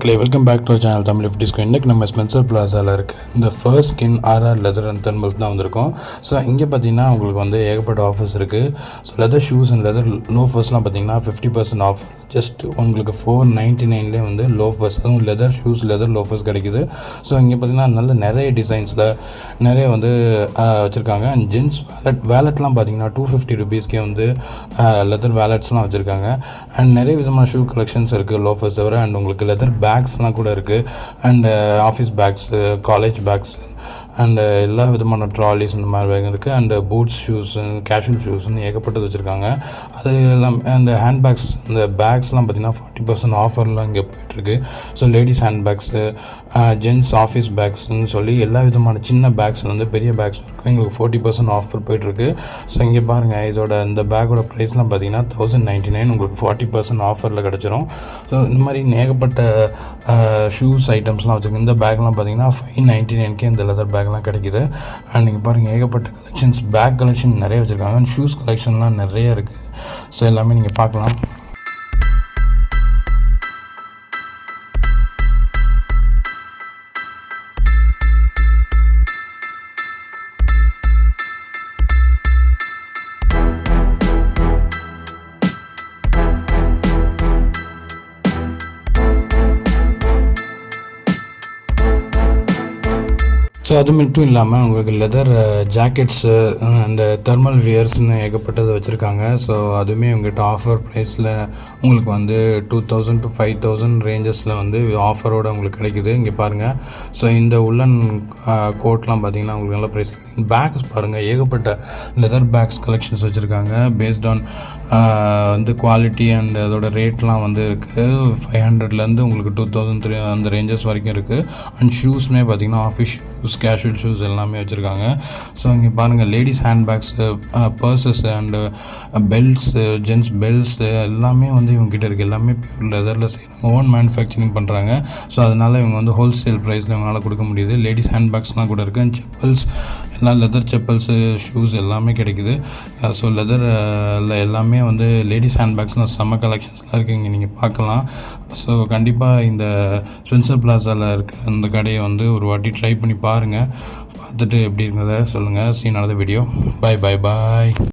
மக்களே welcome back to channel Tamil disco. இன்றைக்கி நம்ம ஸ்பென்சர் பிளாஸாவில் இருக்குது இந்த first skin RR leather and thermals தான் வந்திருக்கோம். ஸோ இங்கே பார்த்தீங்கன்னா உங்களுக்கு வந்து ஏகப்பட்ட ஆஃபர்ஸ் இருக்குது. So leather shoes and leather லோஃபர்ஸ்லாம் பார்த்தீங்கன்னா 50% ஆஃப். ஜஸ்ட் உங்களுக்கு $499 வந்து லோஃபர்ஸ், அதுவும் லெதர் ஷூஸ் லெதர் லோஃபர்ஸ் கிடைக்குது. ஸோ இங்கே பார்த்தீங்கன்னா நிறைய டிசைன்ஸில் நிறைய வந்து வச்சுருக்காங்க. அண்ட் ஜென்ஸ் வேலெட்லாம் பார்த்தீங்கன்னா $250 வந்து லெதர் வேலெட்ஸ்லாம் வச்சுருக்காங்க. அண்ட் நிறைய விதமான ஷூ கலெக்ஷன்ஸ் இருக்குது லோஃபர்ஸ் தவிர. அண்ட் உங்களுக்கு லெதர் பேக்ஸ்லாம் கூட இருக்குது. And office bags, college bags and எல்லா விதமான ட்ராலிஸ் இந்த மாதிரி இருக்குது. அண்டு பூட்ஸ் ஷூஸு, கேஷுவல் ஷூஸ்ன்னு ஏகப்பட்டது வச்சுருக்காங்க. அது எல்லாம் அந்த ஹேண்ட்பேக்ஸ், இந்த பேக்ஸ்லாம் பார்த்திங்கன்னா 40% ஆஃபர்லாம் இங்கே போயிட்டுருக்கு. So ladies hand bags, gents office பேக்ஸ்ன்னு சொல்லி எல்லா விதமான சின்ன பேக்ஸ் வந்து பெரிய பேக்ஸ் இருக்கும் எங்களுக்கு 40% ஆஃபர் போயிட்டுருக்கு. ஸோ இங்கே பாருங்கள், இதோட இந்த பேக்கோட ப்ரைஸ்லாம் பார்த்திங்கன்னா $1099 உங்களுக்கு 40% ஆஃபரில் கிடச்சிரும். ஸோ இந்த மாதிரி ஏகப்பட்ட ஷூஸ் ஐட்டம்ஸ்லாம் வச்சுருக்கோம். இந்த பேக்லாம் பார்த்திங்கன்னா $599 இந்த லெதர் பேக்லாம் கிடைக்குது. அண்ட் நீங்கள் பாருங்கள், ஏகப்பட்ட கலெக்ஷன்ஸ், பேக் கலெக்ஷன் நிறைய வச்சுருக்காங்க. அண்ட் ஷூஸ் கலெக்ஷன்லாம் நிறைய இருக்குது. ஸோ எல்லாமே நீங்கள் பார்க்கலாம். ஸோ அது மட்டும் இல்லாமல் உங்களுக்கு லெதர் ஜாக்கெட்ஸு அண்டு தெர்மல் வியர்ஸ்னு ஏகப்பட்டது வச்சுருக்காங்க. ஸோ அதுவுமே உங்கள்கிட்ட ஆஃபர் ப்ரைஸில் உங்களுக்கு வந்து 2000 to 5000 ரேஞ்சஸில் வந்து ஆஃபரோடு உங்களுக்கு கிடைக்குது. இங்கே பாருங்கள். ஸோ இந்த உள்ளன் கோட்லாம் பார்த்திங்கன்னா உங்களுக்கு நல்ல ப்ரைஸ். பேக்ஸ் பாருங்கள், ஏகப்பட்ட லெதர் பேக்ஸ் கலெக்ஷன்ஸ் வச்சுருக்காங்க. பேஸ்ட் ஆன் வந்து குவாலிட்டி அண்ட் அதோட ரேட்லாம் வந்து இருக்குது. 500லேருந்து உங்களுக்கு 2003 அந்த ரேஞ்சஸ் வரைக்கும் இருக்குது. அண்ட் ஷூஸ்மே பார்த்திங்கன்னா ஆஃபீஸ் ஷூஸ், கேஷுவல் ஷூஸ் எல்லாமே வச்சுருக்காங்க. ஸோ இங்கே பாருங்கள், ladies hand bags, purses and belts, gents belts எல்லாமே வந்து இவங்ககிட்ட இருக்குது. எல்லாமே பியூர் லெதரில் செய்கிறாங்க, ஓன் மேனுஃபேக்சரிங் பண்ணுறாங்க. ஸோ அதனால் இவங்க வந்து ஹோல்சேல் ப்ரைஸில் இவங்களால் கொடுக்க முடியுது. லேடிஸ் ஹேண்ட் பேக்ஸ்லாம் கூட இருக்குது. அண்ட் செப்பல்ஸ் எல்லாம் லெதர் செப்பல்ஸு, ஷூஸ் எல்லாமே கிடைக்குது. ஸோ லெதரில் எல்லாமே வந்து லேடிஸ் ஹேண்ட் பேக்ஸ்லாம் செம்ம கலெக்ஷன்ஸ்லாம் இருக்குது, இங்கே நீங்கள் பார்க்கலாம். ஸோ கண்டிப்பாக இந்த ஸ்பென்சர் பிளாஸாவில் இருக்கிற அந்த கடையை வந்து ஒரு வாட்டி ட்ரை பண்ணி பாருங்கள். பார்த்துட்டு எப்படி இருக்கிறத சொல்லுங்கள். சீன் ஆனது வீடியோ. பாய்.